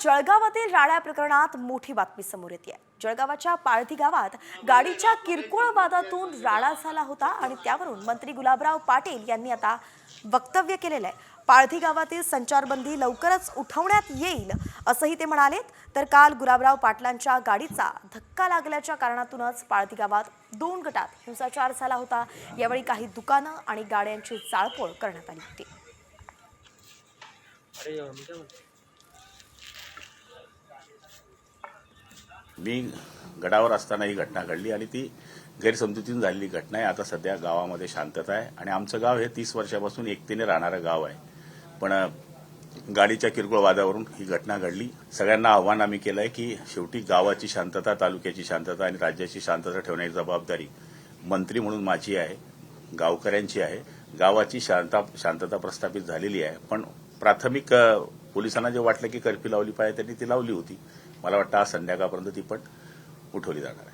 जळगावातील राडा प्रकरणात मोठी बातमी समोर येते. जळगावाच्या पाळधी गावात गाडीच्या किरकोळ वादातून राडा झाला होता आणि त्यावरून मंत्री गुलाबराव पाटील यांनी आता वक्तव्य केलेलं आहे. पाळधी गावातील संचारबंदी लवकरच उठवण्यात येईल असंही ते म्हणालेत. तर काल गुलाबराव पाटलांच्या गाडीचा धक्का लागल्याच्या कारणातूनच पाळधी गावात 2 गटात हिंसाचार झाला होता. यावेळी काही दुकानं आणि गाड्यांची जाळपोळ करण्यात आली होती. मी गडावर असताना ही घटना घडली आणि ती गैरसमजुतीने झालेली घटना आहे. आता सध्या गावामध्ये शांतता आहे आणि आमचं गाव हे 30 वर्षापासून एकतेने राहणारं गाव आहे. पण गाडीच्या किरकोळ वादावरून ही घटना घडली. सगळ्यांना आव्हान आम्ही केलं आहे की शेवटी गावाची शांतता, तालुक्याची शांतता आणि राज्याची शांतता ठेवण्याची जबाबदारी मंत्री म्हणून माझी आहे, गावकऱ्यांची आहे. गावाची शांतता प्रस्थापित झालेली आहे. पण प्राथमिक पोलिसांना जे वाटलं की कर्फ्यू लावली पाहिजे त्यांनी ती लावली होती. मला वाटतं आज संध्याकाळपर्यंत ती पण उठवली जाणार आहे.